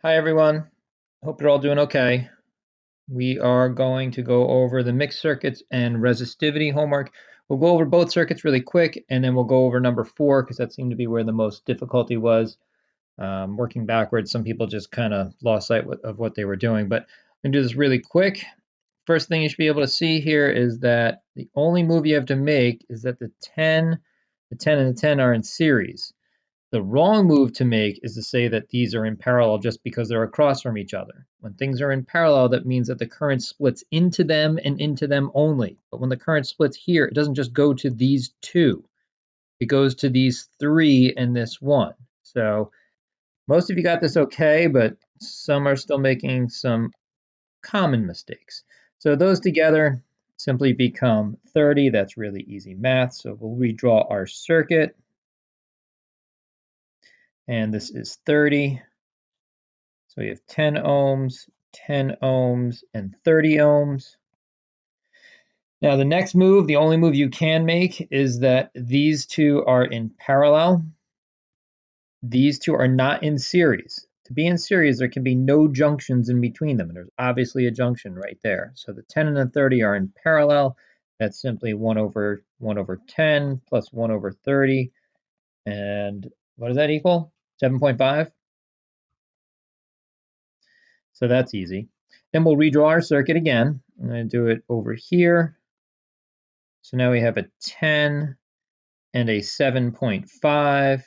Hi everyone, hope you're all doing okay. We are going to go over the mixed circuits and resistivity homework. We'll go over both circuits really quick, and then we'll go over number 4 because that seemed to be where the most difficulty was. Working backwards, some people just kind of lost sight of what they were doing, but I'm going to do this really quick. First thing you should be able to see here is that the only move you have to make is that the 10 and the 10 are in series. The wrong move to make is to say that these are in parallel just because they're across from each other. When things are in parallel, that means that the current splits into them and into them only. But when the current splits here, it doesn't just go to these two. It goes to these three and this one. So most of you got this okay, but some are still making some common mistakes. So those together simply become 30. That's really easy math. So we'll redraw our circuit. And this is 30. So we have 10 ohms, and 30 ohms. Now the next move, the only move you can make, is that these two are in parallel. These two are not in series. To be in series, there can be no junctions in between them, and there's obviously a junction right there. So the 10 and the 30 are in parallel. That's simply 1 over 10 plus 1 over 30. And what does that equal? 7.5? So that's easy. Then we'll redraw our circuit again. I'm going to do it over here. So now we have a 10 and a 7.5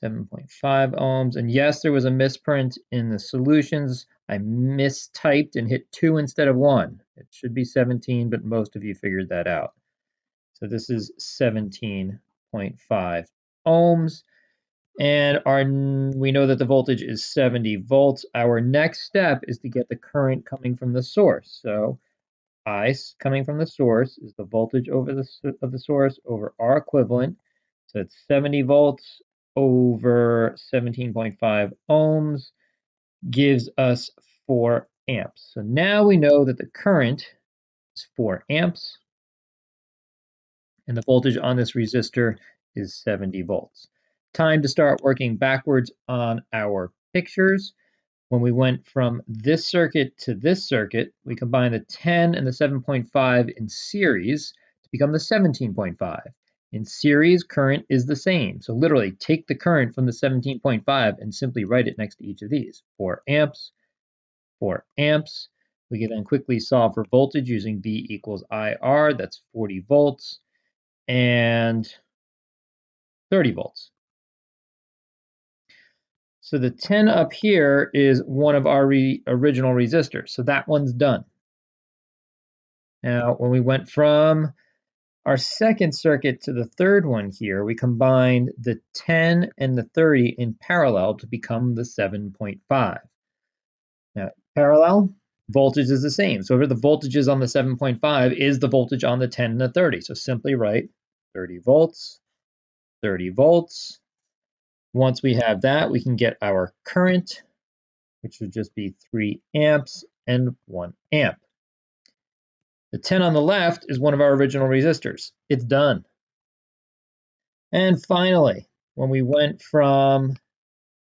ohms. And yes, there was a misprint in the solutions. I mistyped and hit 2 instead of 1. It should be 17, but most of you figured that out. So this is 17.5 ohms. And we know that the voltage is 70 volts. Our next step is to get the current coming from the source. So I coming from the source is the voltage over the source over R equivalent. So it's 70 volts over 17.5 ohms gives us 4 amps. So now we know that the current is 4 amps and the voltage on this resistor is 70 volts. Time to start working backwards on our pictures. When we went from this circuit to this circuit, we combined the 10 and the 7.5 in series to become the 17.5. In series, current is the same. So literally take the current from the 17.5 and simply write it next to each of these. 4 amps, 4 amps. We can then quickly solve for voltage using V equals IR. That's 40 volts and 30 volts. So the 10 up here is one of our original resistors. So that one's done. Now, when we went from our second circuit to the third one here, we combined the 10 and the 30 in parallel to become the 7.5. Now, parallel, voltage is the same. So the voltage is on the 7.5 is the voltage on the 10 and the 30. So simply write 30 volts, 30 volts. Once we have that, we can get our current, which would just be 3 amps and 1 amp. The 10 on the left is one of our original resistors. It's done. And finally, when we went from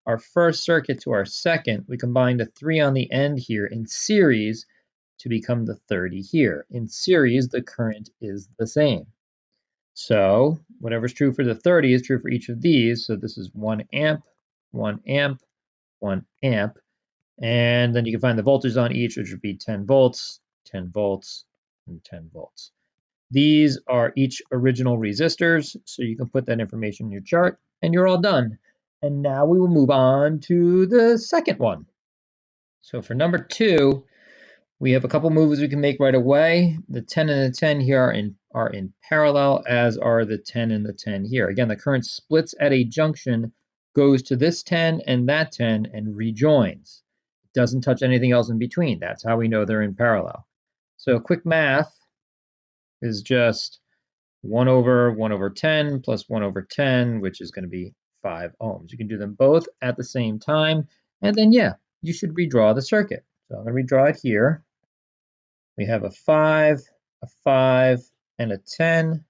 our first circuit to our second, we combined the 3 on the end here in series to become the 30 here. In series, the current is the same. So whatever's true for the 30 is true for each of these. So this is 1 amp, 1 amp, 1 amp. And then you can find the voltage on each, which would be 10 volts, 10 volts, and 10 volts. These are each original resistors, so you can put that information in your chart, and you're all done. And now we will move on to the second one. So for number 2, we have a couple moves we can make right away. The 10 and the 10 here are in parallel, as are the 10 and the 10 here. Again, the current splits at a junction, goes to this 10 and that 10, and rejoins. It doesn't touch anything else in between. That's how we know they're in parallel. So quick math is just 1 over 10 plus 1 over 10, which is going to be 5 ohms. You can do them both at the same time, and then, yeah, you should redraw the circuit. So I'm going to redraw it here. We have a 5, and a 10.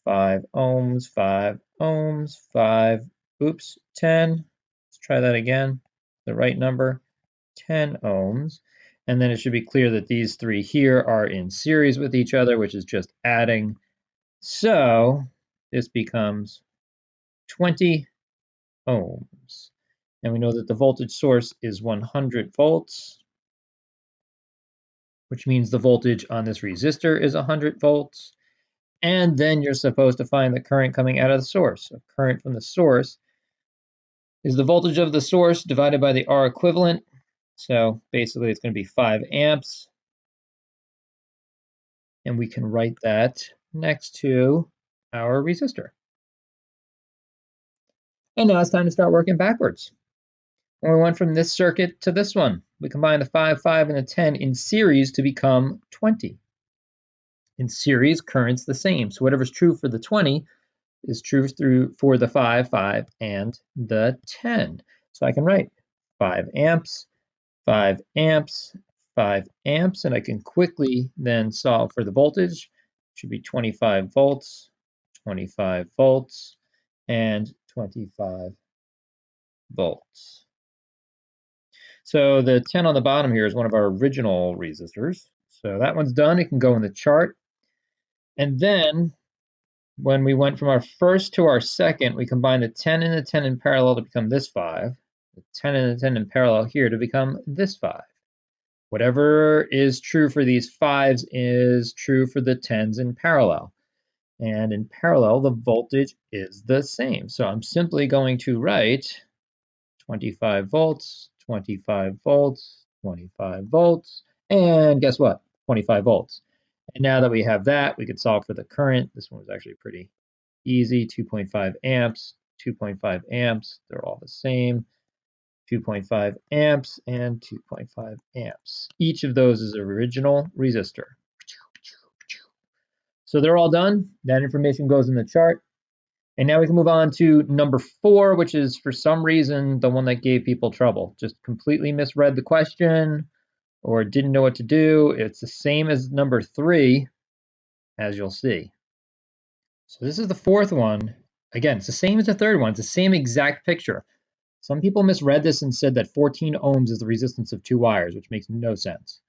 5 ohms, 5 ohms, 5, oops, 10. Let's try that again. The right number, 10 ohms. And then it should be clear that these three here are in series with each other, which is just adding. So this becomes 20 ohms. And we know that the voltage source is 100 volts, which means the voltage on this resistor is 100 volts. And then you're supposed to find the current coming out of the source. So current from the source is the voltage of the source divided by the R equivalent. So basically it's going to be 5 amps. And we can write that next to our resistor. And now it's time to start working backwards. When we went from this circuit to this one, we combined the 5, 5, and the 10 in series to become 20. In series, current's the same. So whatever's true for the 20 is true for the 5, 5, and the 10. So I can write 5 amps, 5 amps, 5 amps, and I can quickly then solve for the voltage. It should be 25 volts, 25 volts, and 25 volts. So the 10 on the bottom here is one of our original resistors. So that one's done. It can go in the chart. And then when we went from our first to our second, we combined the 10 and the 10 in parallel to become this 5. The 10 and the 10 in parallel here to become this 5. Whatever is true for these 5s is true for the 10s in parallel. And in parallel, the voltage is the same. So I'm simply going to write 25 volts, 25 volts, 25 volts, and guess what? 25 volts. And now that we have that, we could solve for the current. This one was actually pretty easy, 2.5 amps, 2.5 amps, they're all the same. 2.5 amps and 2.5 amps. Each of those is an original resistor. So they're all done. That information goes in the chart. And now we can move on to number 4, which is for some reason the one that gave people trouble. Just completely misread the question or didn't know what to do. It's the same as number 3, as you'll see. So this is the 4th one. Again, it's the same as the 3rd one. It's the same exact picture. Some people misread this and said that 14 ohms is the resistance of 2 wires, which makes no sense.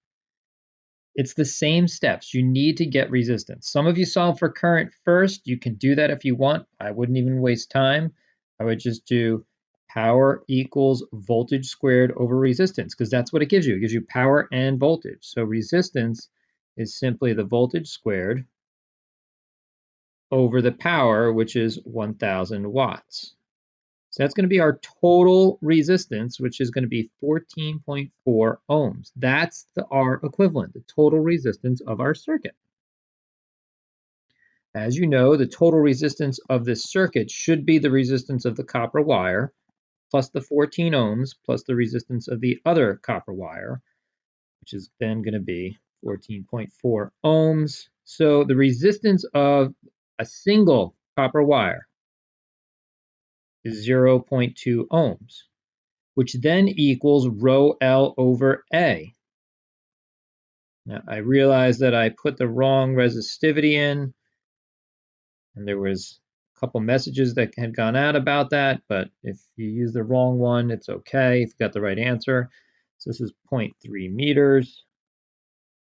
It's the same steps. You need to get resistance. Some of you solve for current first. You can do that if you want. I wouldn't even waste time. I would just do power equals voltage squared over resistance, because that's what it gives you. It gives you power and voltage. So resistance is simply the voltage squared over the power, which is 1,000 watts. So that's going to be our total resistance, which is going to be 14.4 ohms. That's the R equivalent, the total resistance of our circuit. As you know, the total resistance of this circuit should be the resistance of the copper wire, plus the 14 ohms, plus the resistance of the other copper wire, which is then going to be 14.4 ohms. So the resistance of a single copper wire is 0.2 ohms, which then equals rho L over A. Now, I realize that I put the wrong resistivity in, and there was a couple messages that had gone out about that, but if you use the wrong one, it's okay if you got the right answer. So this is 0.3 meters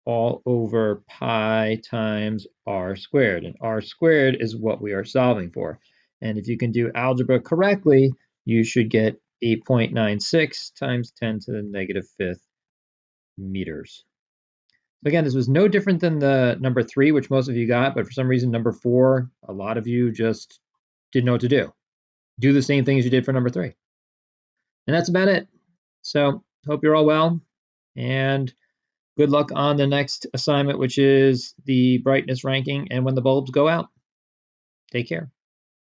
all over pi times r squared, and r squared is what we are solving for. And if you can do algebra correctly, you should get 8.96 times 10 to the negative 5th meters. Again, this was no different than the number 3, which most of you got, but for some reason, number 4, a lot of you just didn't know what to do. Do the same thing as you did for number 3. And that's about it. So hope you're all well, and good luck on the next assignment, which is the brightness ranking and when the bulbs go out. Take care.